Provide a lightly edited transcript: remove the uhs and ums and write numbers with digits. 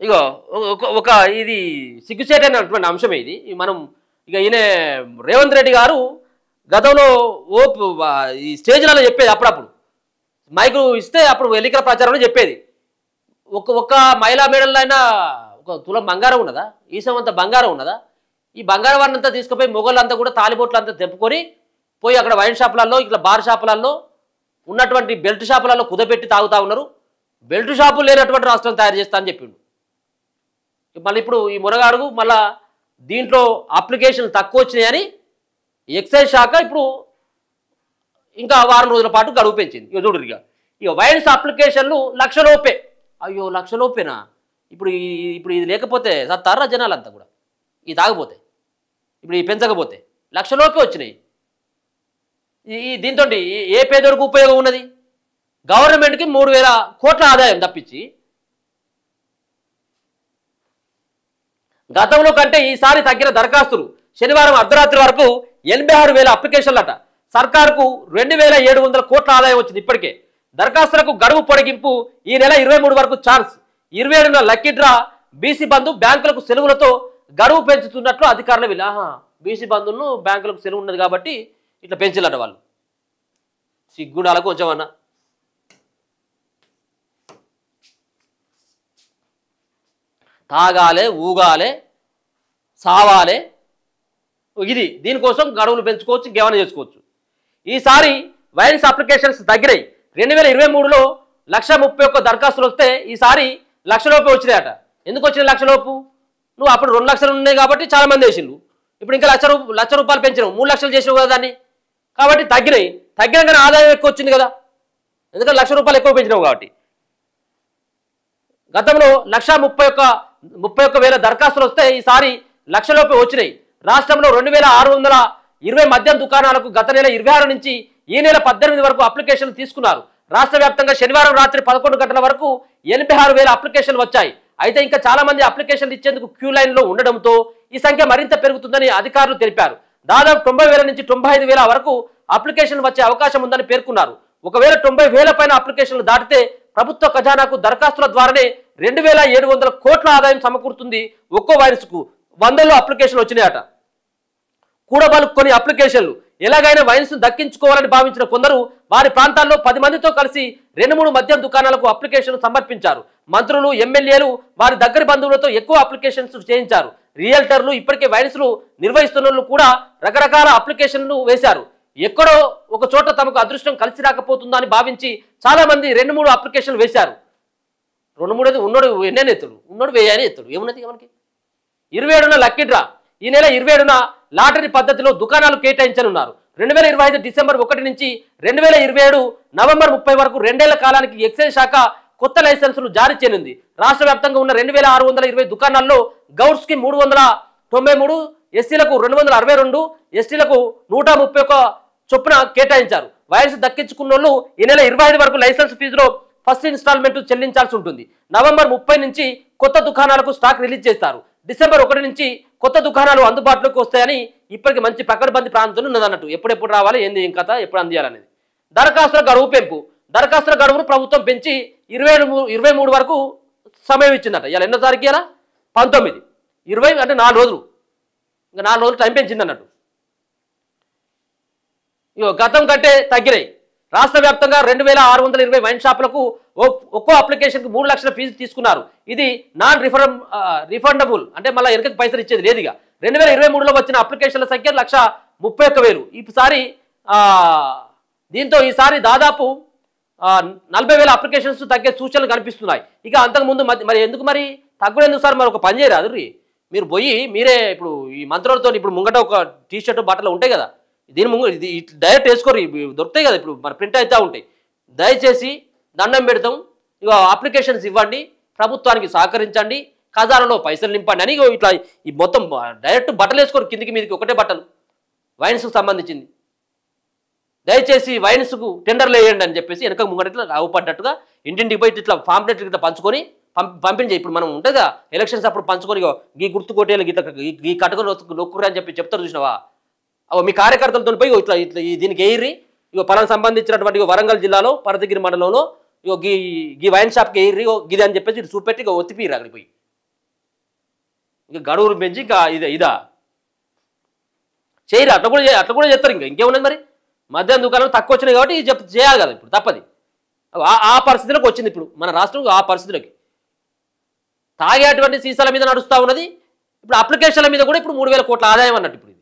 ఇగో ఒక ఇది సిగ్గుచేటైనటువంటి అంశమే ఇది. మనం ఇక ఈయన రేవంత్ రెడ్డి గారు గతంలో ఈ స్టేజ్లలో చెప్పేది, అప్పుడప్పుడు మైకు ఇస్తే అప్పుడు ఎన్నికల ప్రచారంలో చెప్పేది, ఒక్క మహిళా మేడల్లో అయినా ఒక తులం బంగారం ఉన్నదా, ఈసమంతా బంగారం ఉన్నదా, ఈ బంగారం వారినంతా తీసుకుపోయి మొగోళ్ళంతా కూడా తాలిబొట్లు అంతా తెంపుకొని పోయి అక్కడ వైన్ షాపులలో ఇట్లా బార్ షాపులలో ఉన్నటువంటి బెల్ట్ షాపులలో కుదపెట్టి తాగుతూ ఉన్నారు. బెల్ట్ షాపులు లేనటువంటి రాష్ట్రం తయారు చేస్తా అని చెప్పిండు. మళ్ళీ ఇప్పుడు ఈ మునగాడుగు మళ్ళా దీంట్లో అప్లికేషన్లు తక్కువ వచ్చినాయని ఎక్సైజ్ శాఖ ఇప్పుడు ఇంకా వారం రోజుల పాటు గడువు పెంచింది. ఇక చూడరు ఇక వైన్స్ అప్లికేషన్లు లక్షలోపే. అయ్యో లక్షలోపేనా? ఇప్పుడు ఇది లేకపోతే సత్తారా జనాలంతా కూడా ఇది తాగపోతే, ఇప్పుడు ఈ పెంచకపోతే లక్షలోపే వచ్చినాయి. దీంతో ఏ పేదోడికి ఉపయోగం ఉన్నది? గవర్నమెంట్కి 3000 కోట్ల ఆదాయం తప్పించి గతంలో కంటే ఈసారి తగ్గిన దరఖాస్తులు. శనివారం అర్ధరాత్రి వరకు 86,000 అప్లికేషన్లట. సర్కారుకు 2,700 కోట్ల ఆదాయం వచ్చింది. ఇప్పటికే దరఖాస్తులకు గడువు పొడిగింపు ఈ నెల 23 వరకు ఛాన్స్. 27న లక్కీ డ్రా, బీసీ బంధు, బ్యాంకులకు సెలవులతో గడువు పెంచుతున్నట్లు అధికారులు వీళ్ళు. బీసీ బంధువులను బ్యాంకులకు సెలవు ఉన్నది కాబట్టి ఇట్లా పెంచాలట వాళ్ళు. సిగ్గుండాలకు కొంచెం అన్న. తాగాలే, ఊగాలే, సావాలే, ఇది దీనికోసం గడువులు పెంచుకోవచ్చు, ఇంకేమైనా చేసుకోవచ్చు. ఈసారి వైన్స్ అప్లికేషన్స్ తగ్గినాయి. 2023లో 1,31,000 దరఖాస్తులు వస్తే ఈసారి లక్షలోపు వచ్చినాయట. ఎందుకు వచ్చిన లక్షలోపు? నువ్వు అప్పుడు 2 లక్షలు ఉన్నాయి కాబట్టి చాలా మంది వేసిండు. ఇప్పుడు ఇంకా లక్ష రూపాయలు పెంచినావు, 3 లక్షలు చేసినావు కదా దాన్ని. కాబట్టి తగ్గినాయి. తగ్గినాకనే ఆదాయం ఎక్కువ వచ్చింది కదా, ఎందుకంటే 1,00,000 రూపాయలు ఎక్కువ పెంచినావు కాబట్టి. గతంలో 1,31,000 దరఖాస్తులు వస్తే ఈసారి లక్షలోపే వచ్చినాయి. రాష్ట్రంలో 2,620 మద్యం దుకాణాలకు గత నెల 26 నుంచి ఈ నెల 18 వరకు అప్లికేషన్లు తీసుకున్నారు. రాష్ట్ర వ్యాప్తంగా శనివారం రాత్రి 11 గంటల వరకు 86,000 అప్లికేషన్లు వచ్చాయి. అయితే ఇంకా చాలా మంది అప్లికేషన్లు ఇచ్చేందుకు క్యూ లైన్లో ఉండడంతో ఈ సంఖ్య మరింత పెరుగుతుందని అధికారులు తెలిపారు. దాదాపు 90,000 నుంచి 95,000 వరకు అప్లికేషన్లు వచ్చే అవకాశం ఉందని పేర్కొన్నారు. ఒకవేళ 90,000 పైన అప్లికేషన్లు దాటితే ప్రభుత్వ ఖజానాకు దరఖాస్తుల ద్వారానే 2,700 కోట్ల ఆదాయం సమకూరుతుంది. ఒక్కో వైరస్కు 100లో అప్లికేషన్లు వచ్చినాయట. కూడబలు కొన్ని అప్లికేషన్లు. ఎలాగైనా వైన్స్ దక్కించుకోవాలని భావించిన కొందరు వారి ప్రాంతాల్లో 10 మందితో కలిసి 2-3 మద్యం దుకాణాలకు అప్లికేషన్లు సమర్పించారు. మంత్రులు, ఎమ్మెల్యేలు వారి దగ్గరి బంధువులతో ఎక్కువ అప్లికేషన్స్ చేయించారు. రియల్టర్లు, ఇప్పటికే వైన్స్లు నిర్వహిస్తున్న కూడా రకరకాల అప్లికేషన్లు వేశారు. ఎక్కడో ఒక చోట తమకు అదృష్టం కలిసి రాకపోతుందా అని భావించి చాలా మంది 2-3 అప్లికేషన్లు వేశారు. 2-3 ఉన్నోడు ఎన్నే ఎత్తుడు, ఉన్నోడు వేయని ఎత్తుడు, ఏమున్నది మనకి. 27న లక్కీ డ్రా. ఈ నెల 27న లాటరీ పద్ధతిలో దుకాణాలు కేటాయించనున్నారు. 2025 డిసెంబర్ 1 నుంచి 2027 నవంబర్ 30 వరకు 2 ఏళ్ల కాలానికి ఎక్సైజ్ శాఖ కొత్త లైసెన్సులు జారీ చేయనుంది. రాష్ట్ర వ్యాప్తంగా ఉన్న 2,620 దుకాణాల్లో గౌడ్స్కి 393, ఎస్సీలకు 262, ఎస్టీలకు 131 చొప్పున కేటాయించారు. వైరస్ దక్కించుకున్న ఈ నెల 25 వరకు లైసెన్స్ ఫీజులో ఫస్ట్ ఇన్స్టాల్మెంట్ చెల్లించాల్సి ఉంటుంది. నవంబర్ 30 నుంచి కొత్త దుకాణాలకు స్టాక్ రిలీజ్ చేస్తారు. డిసెంబర్ 1 నుంచి కొత్త దుకాణాలు అందుబాటులోకి వస్తాయని ఇప్పటికి మంచి పకడ్బందీ ప్రాంతంలో ఉన్నదన్నట్టు. ఎప్పుడెప్పుడు రావాలి, ఏంది, ఏం కథ, ఎప్పుడు అందియాలనేది. దరఖాస్తుల గడువు పెంపు. దరఖాస్తుల గడువును ప్రభుత్వం పెంచి 23 వరకు సమయం ఇచ్చిందట. ఇలా ఎన్నో తారీఖు, ఇలా 19, 20 అంటే 4 రోజులు, ఇంకా 4 రోజులు టైం పెంచింది అన్నట్టు. గతం కంటే తగ్గినాయి. రాష్ట్ర వ్యాప్తంగా 2,620 వైన్ షాపులకు ఒక్కో అప్లికేషన్కి 3 లక్షల ఫీజు తీసుకున్నారు. ఇది నాన్ రిఫండబుల్, అంటే మళ్ళీ వెనకకి పైసలు ఇచ్చేది లేదుగా. 2023లో వచ్చిన అప్లికేషన్ల సంఖ్య 1,31,000. ఈసారి దీంతో ఈసారి దాదాపు 40,000 అప్లికేషన్స్ తగ్గే సూచనలు కనిపిస్తున్నాయి. ఇక అంతకుముందు మరి ఎందుకు మరి తగ్గుడు ఎందుకు సార్? మరి ఒక పని చేయరాదు, మీరు పోయి మీరే ఇప్పుడు ఈ మంత్రులతో ఇప్పుడు ముంగట ఒక టీషర్ట్ బట్టలు ఉంటాయి కదా, ఇది డైరెక్ట్ వేసుకోరు, దొరుకుతాయి కదా, ఇప్పుడు మరి ప్రింట్ అవుతూ ఉంటాయి. దయచేసి దండం పెడతాం, ఇక అప్లికేషన్స్ ఇవ్వండి, ప్రభుత్వానికి సహకరించండి, ఖజానాలో పైసలు నింపండి అని ఇట్లా ఈ మొత్తం డైరెక్ట్ బట్టలు వేసుకోరు, కిందికి మీదకి ఒకటే బట్టలు వైన్స్కు సంబంధించింది. దయచేసి వైన్స్కు టెండర్లు వేయండి అని చెప్పేసి వెనక ముంగట ఇట్లా రావుపడ్డట్టుగా ఇంటింటికి పోయి ఇట్లా పాంప్లెట్లు ఇట్లా పంచుకొని పంపించే. ఇప్పుడు మనం ఉంటుందా ఎలక్షన్స్ అప్పుడు పంచుకొని ఈ గుర్తు కొట్టేలు ఇట్లా ఈ కట్టుకొని నొక్కురు అని చెప్తారు, చూసినావా? మీ కార్యకర్తలతో పోయి ఇట్లా ఇట్లా దీనికి ఎయిర్రి పలానా సంబంధించినటువంటి వరంగల్ జిల్లాలో పరదగిరి మండలంలో గీ వైన్ షాప్కి ఎయిర్రి గిది అని చెప్పేసి చూపెట్టి ఒత్తిపిరు అక్కడికి పోయి ఇంకా గడువులు పెంచి ఇంకా ఇదా చేయరు. అట్లా కూడా చేస్తారు. ఇంకేమున్నది మరి, మద్యం దుకాణాలు తక్కువ వచ్చినాయి కాబట్టి చేయాలి కదా, ఇప్పుడు తప్పది. ఆ పరిస్థితిలోకి వచ్చింది ఇప్పుడు మన రాష్ట్రం. ఆ పరిస్థితిలోకి తాగేటువంటి సీసాల మీద నడుస్తూ ఉన్నది. ఇప్పుడు అప్లికేషన్ల మీద కూడా ఇప్పుడు 3,000 కోట్ల ఆదాయం అన్నట్టు ఇప్పుడు.